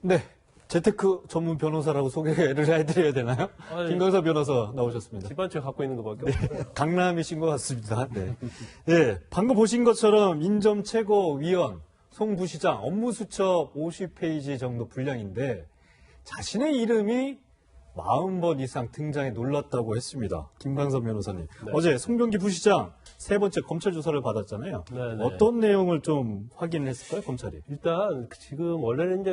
네. 재테크 전문 변호사라고 소개를 해드려야 되나요? 김광석 변호사 나오셨습니다. 집안채 갖고 있는 것밖에 없어요. 강남이신 것 같습니다. 네. 네. 방금 보신 것처럼 인점 최고위원 송 부시장 업무수첩 50페이지 정도 분량인데 자신의 이름이 40번 이상 등장해 놀랐다고 했습니다. 김광석 변호사님. 네. 어제 송병기 부시장 세 번째 검찰 조사를 받았잖아요. 네네. 어떤 내용을 좀 확인했을까요, 검찰이? 일단 지금 원래는 이제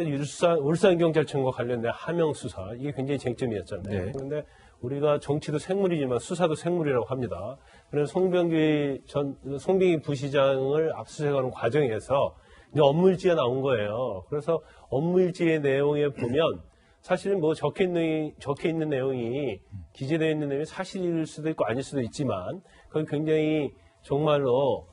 울산경찰청과 관련된 하명 수사 이게 굉장히 쟁점이었잖아요. 네. 그런데 우리가 정치도 생물이지만 수사도 생물이라고 합니다. 그래서 송병기 부시장을 압수수색하는 과정에서 이제 업무일지가 나온 거예요. 그래서 업무일지의 내용에 보면 사실은 뭐 적혀 있는 내용이 기재되어 있는 내용이 사실일 수도 있고 아닐 수도 있지만 그건 굉장히 정말로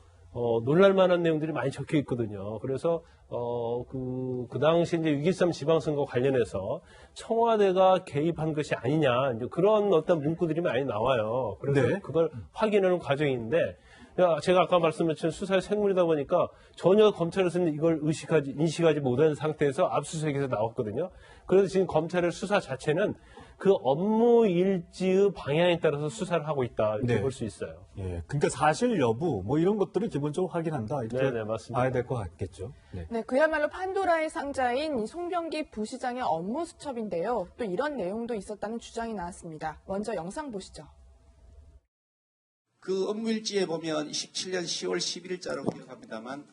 놀랄만한 내용들이 많이 적혀 있거든요. 그래서 그 당시 이제 6.13 지방선거 관련해서 청와대가 개입한 것이 아니냐 이제 그런 어떤 문구들이 많이 나와요. 그래서 네. 그걸 확인하는 과정인데 제가 아까 말씀드린 수사의 생물이다 보니까 전혀 검찰에서는 이걸 인식하지 못한 상태에서 압수수색에서 나왔거든요. 그래서 지금 검찰의 수사 자체는 그 업무 일지의 방향에 따라서 수사를 하고 있다 이렇게 네. 볼 수 있어요. 예. 그러니까 사실 여부 뭐 이런 것들을 기본적으로 확인한다. 이렇게 네, 맞습니다. 봐야 될 것 같겠죠. 네. 네, 그야말로 판도라의 상자인 이 송병기 부시장의 업무 수첩인데요. 또 이런 내용도 있었다는 주장이 나왔습니다. 먼저 영상 보시죠. 그 업무일지에 보면 27년 10월 11일자로 기억합니다만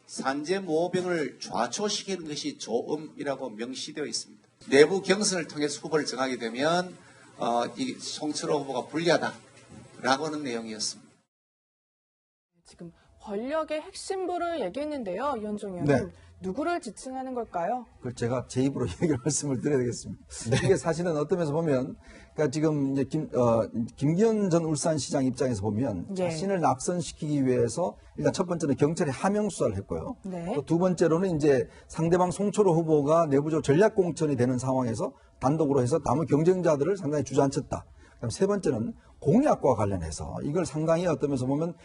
산재모병을 좌초시키는 것이 조음이라고 명시되어 있습니다. 내부 경선을 통해서 후보를 정하게 되면 이 송철호 후보가 불리하다라고 하는 내용이었습니다. 지금 권력의 핵심부를 얘기했는데요. 이현종 의원님. 네. 누구를 지칭하는 걸까요? 그걸 제가 제 입으로 얘기를 말씀을 드려야 되겠습니다. 이게 사실은 어떤 면에서 보면, 그러니까 지금 이제 김기현 전 울산시장 입장에서 보면 예. 자신을 낙선시키기 위해서 일단 첫 번째는 경찰이 하명 수사를 했고요. 네. 또 두 번째로는 이제 상대방 송철호 후보가 내부적으로 전략 공천이 되는 상황에서 단독으로 해서 남은 경쟁자들을 상당히 주저앉혔다. 그다음 세 번째는 공약과 관련해서 이걸 상당히 어떤 면에서 보면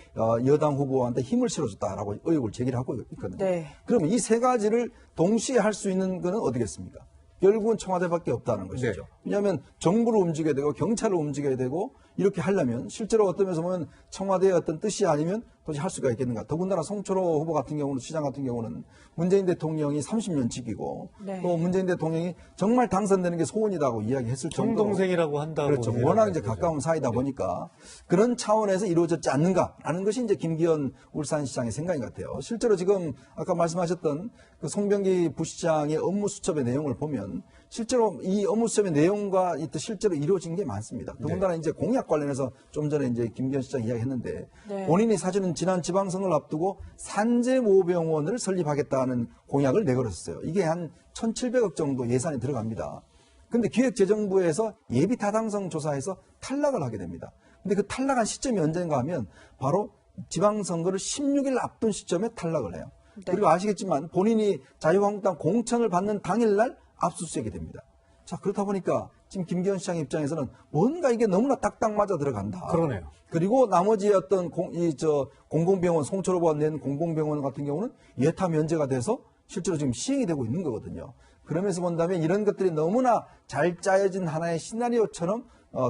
여당 후보한테 힘을 실어줬다라고 의혹을 제기를 하고 있거든요. 네. 그러면 이 세 가지를 동시에 할 수 있는 것은 어디겠습니까? 결국은 청와대밖에 없다는 것이죠. 네. 왜냐하면 정부를 움직여야 되고 경찰을 움직여야 되고 이렇게 하려면 실제로 어떤 면에서 보면 청와대의 어떤 뜻이 아니면 도저히 할 수가 있겠는가. 더군다나 송철호 후보 같은 경우는 시장 같은 경우는 문재인 대통령이 30년 직이고 네. 또 문재인 대통령이 정말 당선되는 게 소원이라고 이야기했을 정도로 정동생이라고 한다고. 그렇죠. 워낙 이제 가까운 사이다 보니까 그런 차원에서 이루어졌지 않는가라는 것이 이제 김기현 울산시장의 생각인 것 같아요. 실제로 지금 아까 말씀하셨던 그 송병기 부시장의 업무 수첩의 내용을 보면 실제로 이 업무 수첩의 내용과 실제로 이루어진 게 많습니다. 더군다나 이제 공약 관련해서 좀 전에 이제 김기현 시장 이야기했는데 네. 본인이 사실은 지난 지방선거를 앞두고 산재모병원을 설립하겠다는 공약을 내걸었어요. 이게 한 1,700억 정도 예산이 들어갑니다. 근데 기획재정부에서 예비 타당성 조사에서 탈락을 하게 됩니다. 근데 그 탈락한 시점이 언젠가 하면 바로 지방선거를 16일 앞둔 시점에 탈락을 해요. 네. 그리고 아시겠지만 본인이 자유한국당 공천을 받는 당일날 압수수색이 됩니다. 자, 그렇다 보니까 지금 김기현 시장 입장에서는 뭔가 이게 너무나 딱딱 맞아 들어간다. 그러네요. 그리고 나머지 어떤 공공병원, 송철호 후보가 낸 공공병원 같은 경우는 예타 면제가 돼서 실제로 지금 시행이 되고 있는 거거든요. 그러면서 본다면 이런 것들이 너무나 잘 짜여진 하나의 시나리오처럼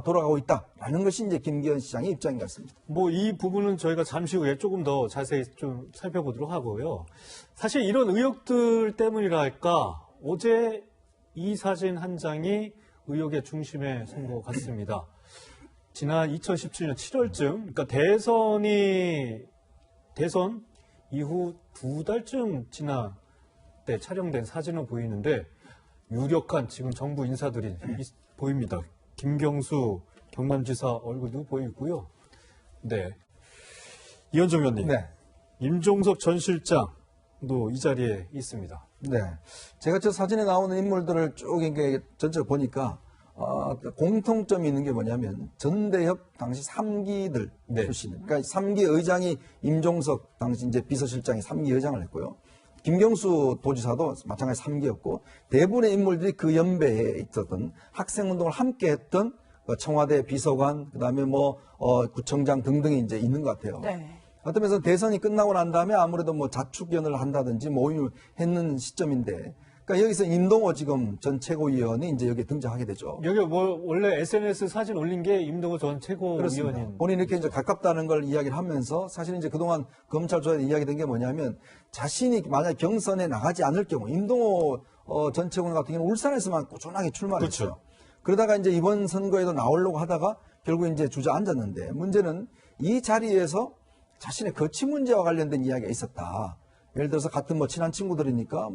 돌아가고 있다라는 것이 이제 김기현 시장의 입장인 것 같습니다. 뭐 이 부분은 저희가 잠시 후에 조금 더 자세히 좀 살펴보도록 하고요. 사실 이런 의혹들 때문이랄까 어제 이 사진 한 장이 의혹의 중심에 선 것 같습니다. 지난 2017년 7월쯤, 그러니까 대선 이후 2달쯤 지난 때 촬영된 사진으로 보이는데 유력한 지금 정부 인사들이 보입니다. 김경수 경남지사 얼굴도 보이고요. 네. 이현정 의원님. 네. 임종석 전 실장도 이 자리에 있습니다. 네. 제가 저 사진에 나오는 인물들을 쭉 이렇게 전체로 보니까, 공통점이 있는 게 뭐냐면, 전대협 당시 3기들 네. 출신. 그러니까 3기 의장이 임종석 당시 이제 비서실장이 3기 의장을 했고요. 김경수 도지사도 마찬가지 3기였고, 대부분의 인물들이 그 연배에 있었던 학생운동을 함께 했던 청와대 비서관, 그 다음에 구청장 등등이 이제 있는 것 같아요. 네. 어떤 면에서 대선이 끝나고 난 다음에 아무래도 자축연을 한다든지 모임을 했는 시점인데 그러니까 여기서 임동호 지금 전 최고위원이 이제 여기에 등장하게 되죠. 여기 뭐 원래 SNS 사진 올린 게 임동호 전 그렇습니다. 최고위원인. 본인이 이렇게 이제 가깝다는 걸 이야기를 하면서 사실 이제 그동안 검찰 조사에 이야기된 게 뭐냐면 자신이 만약 경선에 나가지 않을 경우 임동호 전 최고위원 같은 경우는 울산에서만 꾸준하게 출마를 그렇죠. 했어요. 그러다가 이제 이번 선거에도 나오려고 하다가 결국 이제 주저앉았는데 문제는 이 자리에서 자신의 거취 문제와 관련된 이야기가 있었다. 예를 들어서 같은 뭐 친한 친구들이니까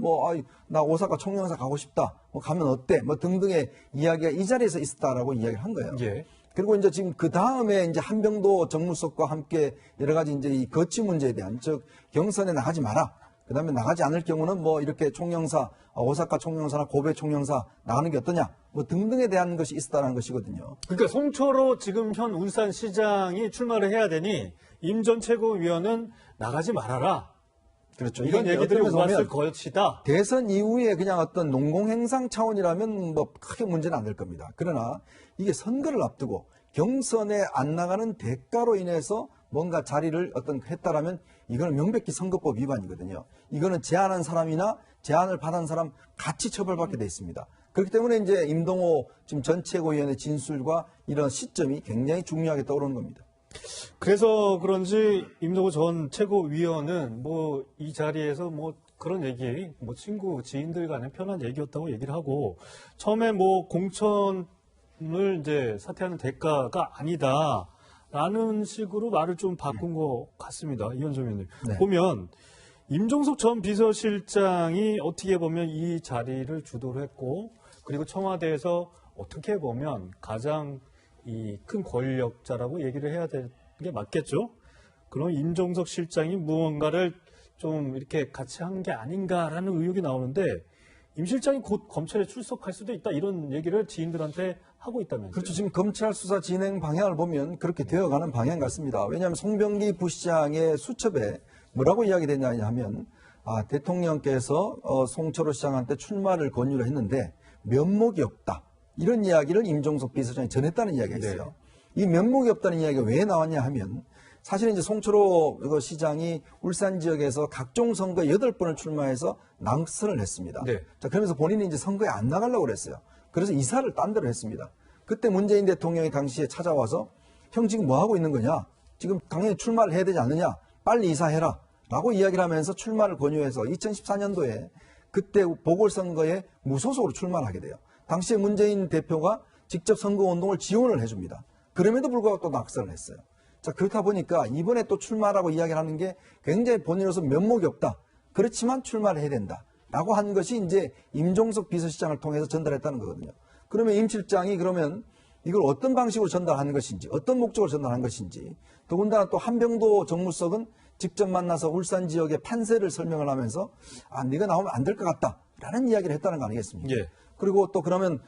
나 오사카 총영사 가고 싶다. 뭐 가면 어때? 뭐 등등의 이야기가 이 자리에서 있었다라고 이야기를 한 거예요. 예. 그리고 이제 지금 그 다음에 이제 한병도 정무석과 함께 여러 가지 이제 이 거취 문제에 대한 즉 경선에 나가지 마라. 그 다음에 나가지 않을 경우는 뭐 이렇게 총영사, 오사카 총영사나 고베 총영사 나가는 게 어떠냐. 뭐 등등에 대한 것이 있었다는 것이거든요. 그러니까 송초로 지금 현 울산시장이 출마를 해야 되니 임 전 최고위원은 나가지 말아라. 그렇죠. 이런 이게 얘기들이 어떤 오갔을 보면 것이다. 대선 이후에 그냥 어떤 농공행상 차원이라면 뭐 크게 문제는 안 될 겁니다. 그러나 이게 선거를 앞두고 경선에 안 나가는 대가로 인해서 뭔가 자리를 했다라면 이거는 명백히 선거법 위반이거든요. 이거는 제안한 사람이나 제안을 받은 사람 같이 처벌받게 돼 있습니다. 그렇기 때문에 이제 임동호 지금 전 최고위원의 진술과 이런 시점이 굉장히 중요하게 떠오르는 겁니다. 그래서 그런지 임동호 전 최고위원은 뭐 이 자리에서 뭐 그런 얘기, 뭐 친구, 지인들 간의 편한 얘기였다고 얘기를 하고 처음에 뭐 공천을 이제 사퇴하는 대가가 아니다라는 식으로 말을 좀 바꾼 것 같습니다. 이현정 의원님. 네. 보면 임종석 전 비서실장이 어떻게 보면 이 자리를 주도를 했고 그리고 청와대에서 어떻게 보면 가장 이 큰 권력자라고 얘기를 해야 되는 게 맞겠죠? 그럼 임종석 실장이 무언가를 좀 이렇게 같이 한 게 아닌가라는 의혹이 나오는데 임 실장이 곧 검찰에 출석할 수도 있다 이런 얘기를 지인들한테 하고 있다면서요? 그렇죠. 지금 검찰 수사 진행 방향을 보면 그렇게 되어가는 방향 같습니다. 왜냐하면 송병기 부시장의 수첩에 뭐라고 이야기되냐 하면 대통령께서 송철호 시장한테 출마를 권유를 했는데 면목이 없다. 이런 이야기를 임종석 비서장이 전했다는 이야기가 있어요. 이 면목이 없다는 이야기가 왜 나왔냐 하면 사실은 이제 송철호 시장이 울산 지역에서 각종 선거 8번을 출마해서 낙선을 했습니다. 네. 자, 그러면서 본인이 이제 선거에 안 나가려고 그랬어요. 그래서 이사를 딴 데로 했습니다. 그때 문재인 대통령이 당시에 찾아와서 형 지금 뭐 하고 있는 거냐? 지금 당연히 출마를 해야 되지 않느냐? 빨리 이사해라. 라고 이야기를 하면서 출마를 권유해서 2014년도에 그때 보궐선거에 무소속으로 출마를 하게 돼요. 당시에 문재인 대표가 직접 선거운동을 지원을 해줍니다. 그럼에도 불구하고 또 낙선을 했어요. 자, 그렇다 보니까 이번에 또 출마라고 이야기를 하는 게 굉장히 본인으로서 면목이 없다. 그렇지만 출마를 해야 된다. 라고 한 것이 이제 임종석 비서실장을 통해서 전달했다는 거거든요. 그러면 임 실장이 그러면 이걸 어떤 방식으로 전달하는 것인지, 어떤 목적으로 전달한 것인지, 더군다나 또 한병도 정무석은 직접 만나서 울산 지역의 판세를 설명을 하면서 네가 나오면 안 될 것 같다. 라는 이야기를 했다는 거 아니겠습니까? 예. 그리고 또 그러면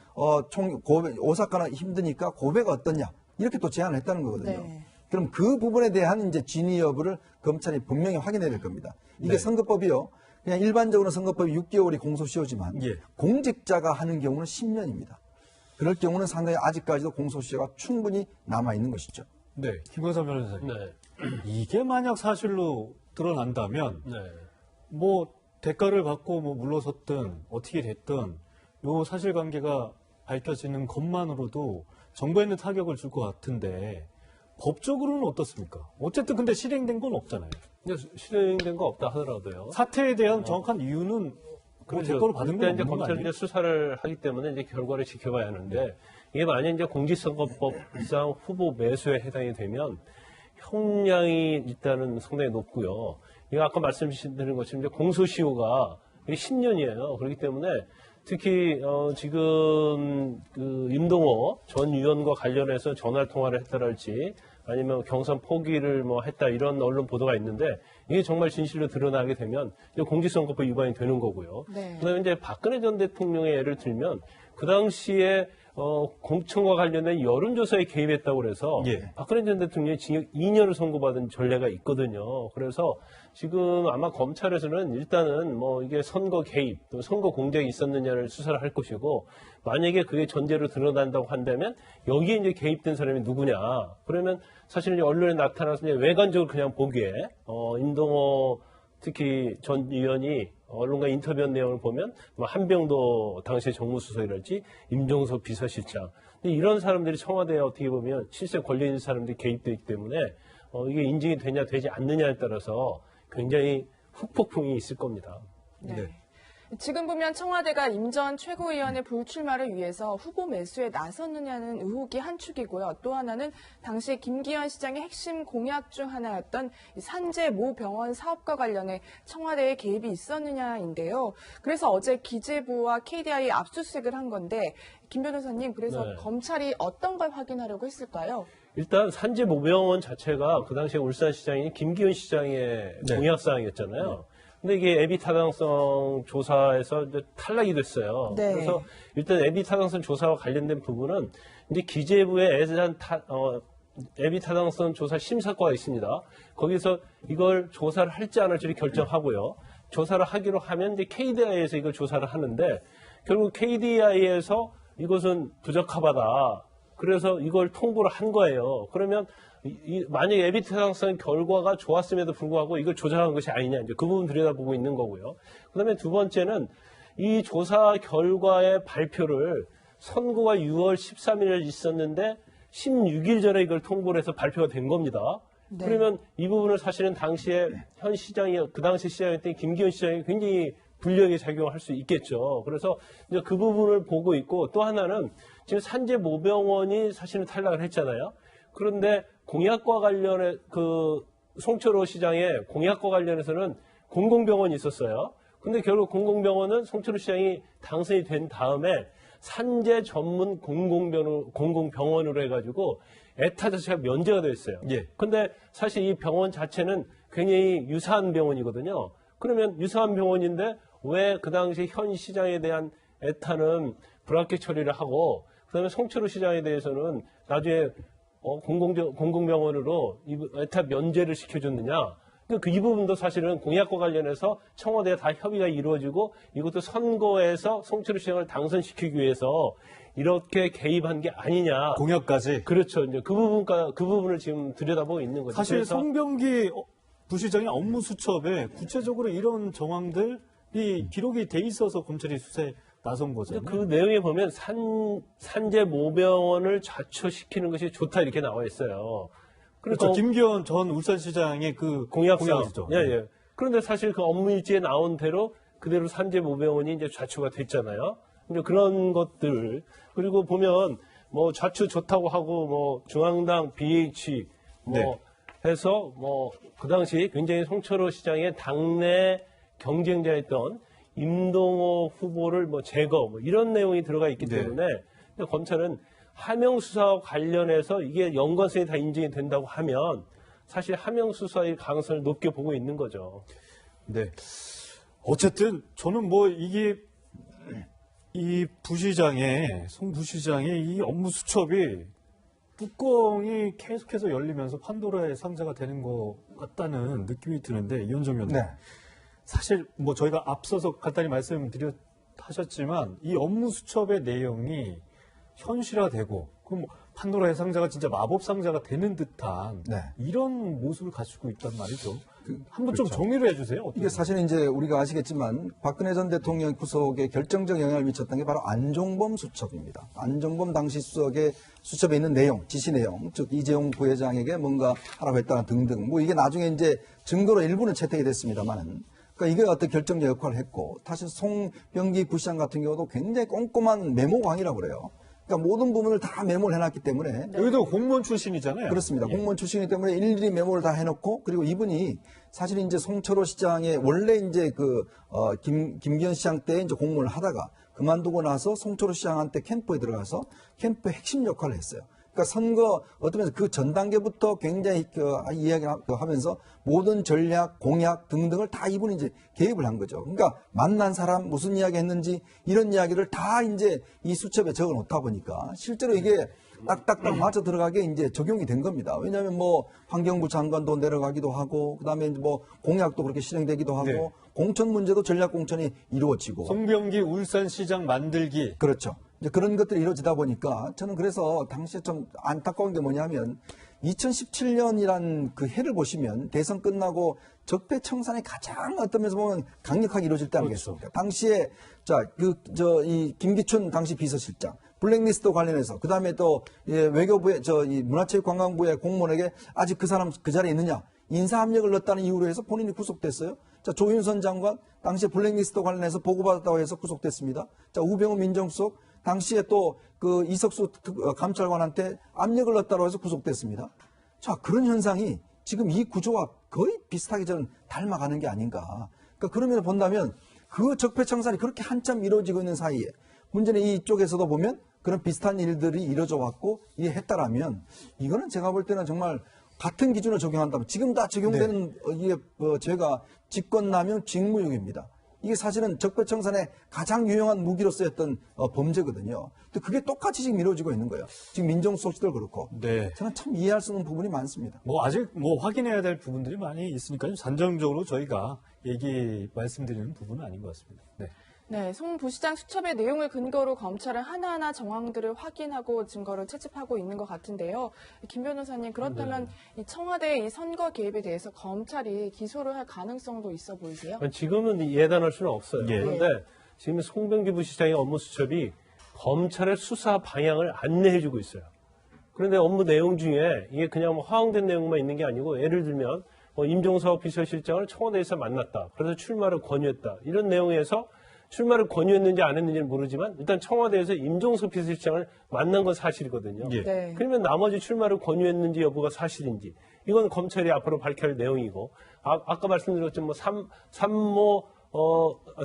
고베, 오사카는 힘드니까 고베가 어떠냐 이렇게 또 제안을 했다는 거거든요. 네. 그럼 그 부분에 대한 이제 진위 여부를 검찰이 분명히 확인해야 될 겁니다. 이게 네. 선거법이요. 그냥 일반적으로 선거법이 6개월이 공소시효지만 예. 공직자가 하는 경우는 10년입니다. 그럴 경우는 상당히 아직까지도 공소시효가 충분히 남아 있는 것이죠. 네, 김건삼 변호사님. 네. 이게 만약 사실로 드러난다면 네. 뭐 대가를 받고 뭐 물러섰든 어떻게 됐든 요 사실관계가 밝혀지는 것만으로도 정부에는 타격을 줄 것 같은데 법적으로는 어떻습니까? 어쨌든 근데 실행된 건 없잖아요. 근데 실행된 거 없다 하더라도요. 사태에 대한 정확한 이유는 뭐 대가로 받은 건 일단 이제 없는 거 검찰이 아니에요? 이제 수사를 하기 때문에 이제 결과를 지켜봐야 하는데 이게 만약 이제 공직선거법상 후보 매수에 해당이 되면 형량이 일단은 상당히 높고요. 이거 아까 말씀드린 것처럼 이제 공소시효가 10년이에요. 그렇기 때문에 특히 지금 그 임동호 전 의원과 관련해서 전화 통화를 했다랄지 아니면 경선 포기를 뭐 했다 이런 언론 보도가 있는데 이게 정말 진실로 드러나게 되면 이제 공직선거법 위반이 되는 거고요. 네. 그다음에 이제 박근혜 전 대통령의 예를 들면 그 당시에 공천과 관련된 여론조사에 개입했다고 그래서 예. 박근혜 전 대통령이 징역 2년을 선고받은 전례가 있거든요. 그래서 지금 아마 검찰에서는 일단은 뭐 이게 선거 개입, 또 선거 공작이 있었느냐를 수사를 할 것이고 만약에 그게 전제로 드러난다고 한다면 여기에 이제 개입된 사람이 누구냐? 그러면 사실 이제 언론에 나타나서 이제 외관적으로 그냥 보기에 임동호 특히 전 의원이 언론과 인터뷰한 내용을 보면 뭐 한병도 당시 정무수석이랄지 임종석 비서실장 근데 이런 사람들이 청와대에 어떻게 보면 실제 권력 있는 사람들이 개입되기 때문에 이게 인증이 되냐 되지 않느냐에 따라서 굉장히 후폭풍이 있을 겁니다. 네. 지금 보면 청와대가 임 전 최고위원의 불출마를 위해서 후보 매수에 나섰느냐는 의혹이 한 축이고요. 또 하나는 당시 김기현 시장의 핵심 공약 중 하나였던 산재 모 병원 사업과 관련해 청와대의 개입이 있었느냐인데요. 그래서 어제 기재부와 KDI 압수수색을 한 건데 김 변호사님 그래서 네. 검찰이 어떤 걸 확인하려고 했을까요? 일단 산재 모병원 자체가 그 당시에 울산시장이 김기현 시장의 네. 공약사항이었잖아요. 근데 이게 애비 타당성 조사에서 이제 탈락이 됐어요. 네. 그래서 일단 애비 타당성 조사와 관련된 부분은 이제 기재부에 애비 타당성 조사 심사과가 있습니다. 거기서 이걸 조사를 할지 안 할지를 결정하고요. 조사를 하기로 하면 이제 KDI에서 이걸 조사를 하는데 결국 KDI에서 이것은 부적합하다. 그래서 이걸 통보를 한 거예요. 그러면 만약에 애비 타당성 결과가 좋았음에도 불구하고 이걸 조작한 것이 아니냐. 이제 그 부분 들여다보고 있는 거고요. 그 다음에 두 번째는 이 조사 결과의 발표를 선고가 6월 13일에 있었는데 16일 전에 이걸 통보를 해서 발표가 된 겁니다. 네. 그러면 이 부분을 사실은 당시에 현 시장이, 그 당시 시장이었던 김기현 시장이 굉장히 불리하게 작용할 수 있겠죠. 그래서 이제 그 부분을 보고 있고 또 하나는 지금 산재 모병원이 사실은 탈락을 했잖아요. 그런데 공약과 관련해 그 송철호 시장의 공약과 관련해서는 공공병원이 있었어요. 근데 결국 공공병원은 송철호 시장이 당선이 된 다음에 산재 전문 공공병원으로 해가지고 에타 자체가 면제가 되어 있어요. 예. 근데 사실 이 병원 자체는 굉장히 유사한 병원이거든요. 그러면 유사한 병원인데 왜 그 당시 현 시장에 대한 에타는 불합격 처리를 하고 그다음에 송철호 시장에 대해서는 나중에 공공병원으로 에타 면제를 시켜줬느냐. 그러니까 이 부분도 사실은 공약과 관련해서 청와대에 다 협의가 이루어지고 이것도 선거에서 송철호 시장을 당선시키기 위해서 이렇게 개입한 게 아니냐. 공약까지. 그렇죠. 이제 그 부분을 지금 들여다보고 있는 거죠. 사실 그래서 송병기 부시장의 업무 수첩에 구체적으로 이런 정황들이 기록이 돼 있어서 검찰이 수사에 나선 거잖아요. 그 내용에 보면 산재 모병원을 좌초시키는 것이 좋다 이렇게 나와 있어요. 그렇죠. 김기현 전 울산시장의 그 공약이죠. 예, 예. 그런데 사실 그 업무 일지에 나온 대로 그대로 산재 모병원이 이제 좌초가 됐잖아요. 이제 그런 것들 그리고 보면 뭐 좌초 좋다고 하고 뭐 중앙당 BH 뭐 네. 해서 뭐 그 당시 굉장히 송철호 시장의 당내 경쟁자였던 임동호 후보를 뭐 제거 뭐 이런 내용이 들어가 있기 네. 때문에 검찰은 하명 수사와 관련해서 이게 연관성이 다 인정이 된다고 하면 사실 하명 수사의 가능성을 높게 보고 있는 거죠. 네. 어쨌든 저는 뭐 이게 이 부시장의 송 부시장의 이 업무 수첩이 뚜껑이 계속해서 열리면서 판도라의 상자가 되는 것 같다는 느낌이 드는데 이현정 위원님. 네. 사실 뭐 저희가 앞서서 간단히 하셨지만 이 업무 수첩의 내용이 현실화되고 그럼 뭐 판도라의 상자가 진짜 마법 상자가 되는 듯한 네. 이런 모습을 갖추고 있단 말이죠. 한번 좀 정리를 해주세요. 어떻게 이게 사실은 이제 우리가 아시겠지만 박근혜 전 대통령 구속에 결정적 영향을 미쳤던 게 바로 안종범 수첩입니다. 안종범 당시 수석의 수첩에 있는 내용, 지시 내용, 즉 이재용 부회장에게 뭔가 하라고 했다 등등. 뭐 이게 나중에 이제 증거로 일부는 채택이 됐습니다만은. 그러니까 이게 어떤 결정적 역할을 했고, 사실 송병기 부시장 같은 경우도 굉장히 꼼꼼한 메모광이라고 그래요. 그러니까 모든 부분을 다 메모를 해놨기 때문에 여기도 공무원 출신이잖아요. 그렇습니다. 예. 공무원 출신이기 때문에 일일이 메모를 다 해놓고 그리고 이분이 사실 이제 송철호 시장의 원래 이제 김기현 시장 때 이제 공무원을 하다가 그만두고 나서 송철호 시장한테 캠프에 들어가서 캠프의 핵심 역할을 했어요. 그러니까 선거 어떤 면에서 그 전 단계부터 굉장히 이야기를 하면서 모든 전략, 공약 등등을 다 이분이 이제 개입을 한 거죠. 그러니까 만난 사람 무슨 이야기 했는지 이런 이야기를 다 이제 이 수첩에 적어 놓다 보니까 실제로 이게 딱딱딱 맞아 들어가게 이제 적용이 된 겁니다. 왜냐하면 뭐 환경부 장관도 내려가기도 하고 그다음에 뭐 공약도 그렇게 실행되기도 하고 네. 공천 문제도 전략 공천이 이루어지고 송병기 울산시장 만들기. 그렇죠. 이제 그런 것들이 이루어지다 보니까 저는 그래서 당시에 좀 안타까운 게 뭐냐면 2017년이란 그 해를 보시면 대선 끝나고 적폐청산이 가장 어떤 면에서 보면 강력하게 이루어질 때 아니겠습니까? 당시에 이 김기춘 당시 비서실장 블랙리스트 관련해서 그 다음에 또 외교부의 이 문화체육관광부의 공무원에게 아직 그 사람 그 자리에 있느냐 인사압력을 넣었다는 이유로 해서 본인이 구속됐어요. 자, 조윤선 장관 당시에 블랙리스트 관련해서 보고받았다고 해서 구속됐습니다. 자, 우병우 민정수석 당시에 또 그 이석수 감찰관한테 압력을 넣었다고 해서 구속됐습니다. 자, 그런 현상이 지금 이 구조와 거의 비슷하게 저는 닮아가는 게 아닌가. 그러니까 그러면 본다면 그 적폐청산이 그렇게 한참 이루어지고 있는 사이에 문제는 이쪽에서도 보면 그런 비슷한 일들이 이루어져 왔고 이게 했다라면 이거는 제가 볼 때는 정말 같은 기준을 적용한다면 지금 다 적용되는 이게 죄가 직권남용 직무유기입니다. 이게 사실은 적폐청산의 가장 유용한 무기로 쓰였던 범죄거든요. 근데 그게 똑같이 지금 이루어지고 있는 거예요. 지금 민정수석도 그렇고. 네. 저는 참 이해할 수 없는 부분이 많습니다. 아직 확인해야 될 부분들이 많이 있으니까요. 단정적으로 저희가 말씀드리는 부분은 아닌 것 같습니다. 네. 네, 송 부시장 수첩의 내용을 근거로 검찰은 하나하나 정황들을 확인하고 증거를 채집하고 있는 것 같은데요. 김 변호사님, 그렇다면 이 청와대의 이 선거 개입에 대해서 검찰이 기소를 할 가능성도 있어 보이세요? 지금은 예단할 수는 없어요. 예. 그런데 지금 송병기 부시장의 업무 수첩이 검찰의 수사 방향을 안내해주고 있어요. 그런데 업무 내용 중에 이게 그냥 허황된 내용만 있는 게 아니고 예를 들면 임종석 비서실장을 청와대에서 만났다. 그래서 출마를 권유했다. 이런 내용에서 출마를 권유했는지 안 했는지는 모르지만 일단 청와대에서 임종석 비서실장을 만난 건 사실이거든요. 예. 네. 그러면 나머지 출마를 권유했는지 여부가 사실인지 이건 검찰이 앞으로 밝혀야 할 내용이고 아까 말씀드렸지만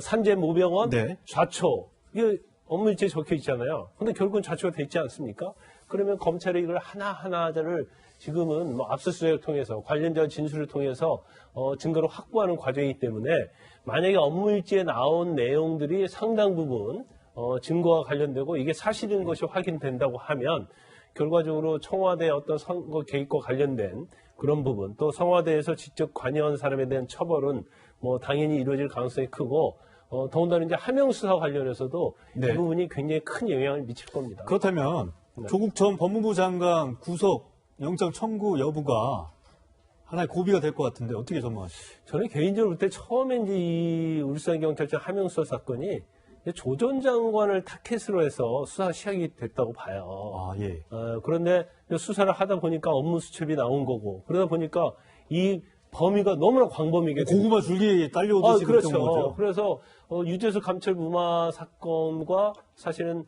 산재 모병원 네. 좌초 이게 업무일지에 적혀 있잖아요. 근데 결국은 좌초가 돼 있지 않습니까? 그러면 검찰이 이걸 하나하나를 지금은 압수수색을 통해서 관련자 진술을 통해서 증거를 확보하는 과정이기 때문에 만약에 업무일지에 나온 내용들이 상당 부분 증거와 관련되고 이게 사실인 것이 확인된다고 하면 결과적으로 청와대의 어떤 선거 개입과 관련된 그런 부분 또 청와대에서 직접 관여한 사람에 대한 처벌은 당연히 이루어질 가능성이 크고 더군다나 이제 하명 수사 관련해서도 네. 이 부분이 굉장히 큰 영향을 미칠 겁니다. 그렇다면 조국 전 법무부 장관 구속 영장 청구 여부가 하나의 고비가 될 것 같은데 어떻게 전망하시죠? 저는 개인적으로 그때 처음에 이제 이 울산경찰청 하명수사 사건이 조 전 장관을 타켓으로 해서 수사 시작이 됐다고 봐요. 아, 예. 그런데 수사를 하다 보니까 업무 수첩이 나온 거고 그러다 보니까 이 범위가 너무나 광범위하게 고구마 줄기 딸려오듯이 그렇죠. 그랬던 거죠. 그래서 유재수 감찰 무마 사건과 사실은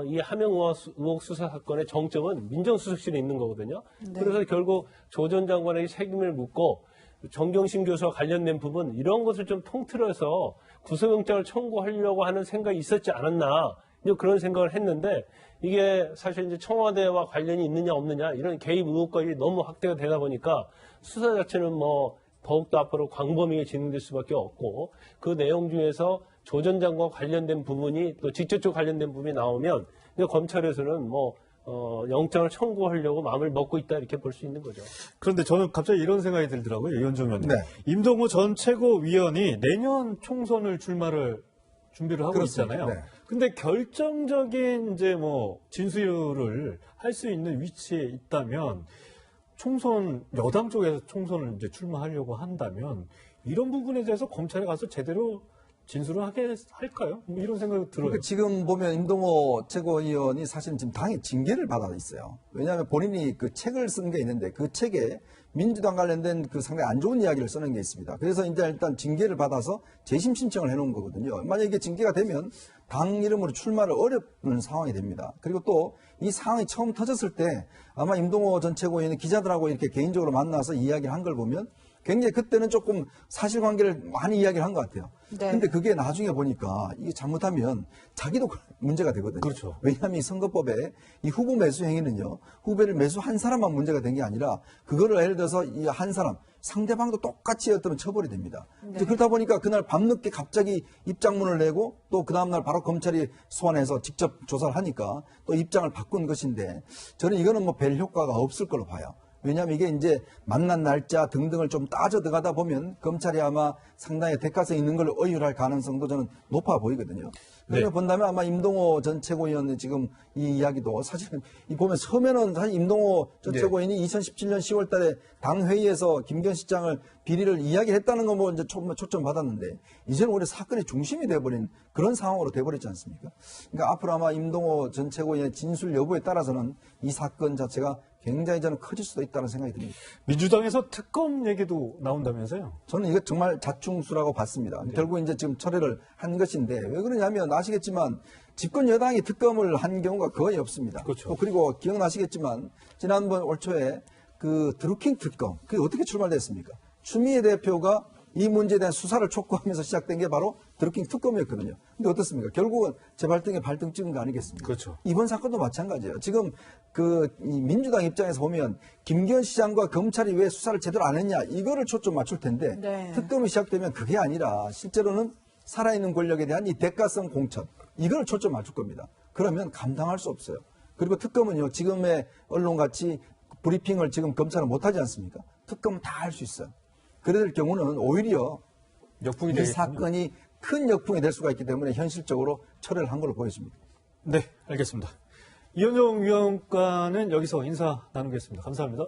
이 하명 의혹 수사 사건의 정점은 민정수석실에 있는 거거든요. 네. 그래서 결국 조 전 장관에게 책임을 묻고 정경심 교수와 관련된 부분 이런 것을 좀 통틀어서 구속영장을 청구하려고 하는 생각이 있었지 않았나 이제 그런 생각을 했는데 이게 사실 이제 청와대와 관련이 있느냐 없느냐 이런 개입 의혹까지 너무 확대가 되다 보니까 수사 자체는 더욱더 앞으로 광범위하게 진행될 수밖에 없고 그 내용 중에서 조 전 장관과 관련된 부분이 또 직접적으로 관련된 부분이 나오면 검찰에서는 영장을 청구하려고 마음을 먹고 있다 이렇게 볼 수 있는 거죠. 그런데 저는 갑자기 이런 생각이 들더라고요. 이현정 의원님. 네. 임동호 전 최고위원이 내년 총선을 출마를 준비를 하고 그렇습니다. 있잖아요. 네. 근데 결정적인 진수를 할 수 있는 위치에 있다면 여당 쪽에서 총선을 이제 출마하려고 한다면 이런 부분에 대해서 검찰에 가서 제대로 진술을 하게 할까요? 이런 생각이 들어요. 그러니까 지금 보면 임동호 최고위원이 사실은 지금 당의 징계를 받아 있어요. 왜냐하면 본인이 그 책을 쓴 게 있는데 그 책에 민주당 관련된 그 상당히 안 좋은 이야기를 쓰는 게 있습니다. 그래서 이제 일단 징계를 받아서 재심 신청을 해놓은 거거든요. 만약에 이게 징계가 되면 당 이름으로 출마를 어렵는 상황이 됩니다. 그리고 또 이 상황이 처음 터졌을 때 아마 임동호 전 최고위원이 기자들하고 이렇게 개인적으로 만나서 이야기를 한 걸 보면 굉장히 그때는 조금 사실관계를 많이 이야기를 한 것 같아요. 네. 근데 그게 나중에 보니까 이게 잘못하면 자기도 문제가 되거든요. 그렇죠. 왜냐하면 이 선거법에 이 후보 매수 행위는요, 후보를 매수한 사람만 문제가 된 게 아니라 그거를 예를 들어서 이 한 사람, 상대방도 똑같이 했다면 처벌이 됩니다. 네. 그러다 보니까 그날 밤늦게 갑자기 입장문을 내고 또 그 다음날 바로 검찰이 소환해서 직접 조사를 하니까 또 입장을 바꾼 것인데 저는 이거는 별 효과가 없을 걸로 봐요. 왜냐하면 이게 이제 만난 날짜 등등을 좀 따져 들어가다 보면 검찰이 아마 상당히 대가성 있는 걸 의율할 가능성도 저는 높아 보이거든요. 그래서 네. 본다면 아마 임동호 전 최고위원의 지금 이 이야기도 사실은 이 보면 처음에는 사실 임동호 전 네. 최고위원이 2017년 10월 달에 당 회의에서 김기현 실장을 비리를 이야기했다는 거 뭐 이제 초점 받았는데 이제는 오히려 사건의 중심이 돼버린 그런 상황으로 돼버렸지 않습니까? 그러니까 앞으로 아마 임동호 전 최고위원의 진술 여부에 따라서는 이 사건 자체가 굉장히 저는 커질 수도 있다는 생각이 듭니다. 민주당에서 특검 얘기도 나온다면서요? 저는 이거 정말 자충수라고 봤습니다. 결국 이제 지금 철회를 한 것인데 왜 그러냐면 아시겠지만 집권 여당이 특검을 한 경우가 거의 없습니다. 그렇죠. 그리고 기억나시겠지만 지난번 올 초에 그 드루킹 특검 그게 어떻게 출발됐습니까? 추미애 대표가 이 문제에 대한 수사를 촉구하면서 시작된 게 바로 드루킹 특검이었거든요. 근데 어떻습니까? 결국은 재발등에 발등 찍은 거 아니겠습니까? 그렇죠. 이번 사건도 마찬가지예요. 지금 이 민주당 입장에서 보면 김기현 시장과 검찰이 왜 수사를 제대로 안 했냐 이거를 초점 맞출 텐데 네. 특검이 시작되면 그게 아니라 실제로는 살아있는 권력에 대한 이 대가성 공천 이걸 초점 맞출 겁니다. 그러면 감당할 수 없어요. 그리고 특검은요 지금의 언론같이 브리핑을 지금 검찰은 못하지 않습니까? 특검은 다 할 수 있어요. 그럴 경우는 오히려 역풍이 이 되겠군요. 사건이 큰 역풍이 될 수가 있기 때문에 현실적으로 철회를 한 걸로 보여집니다. 네, 알겠습니다. 이현정 위원과는 여기서 인사 나누겠습니다. 감사합니다.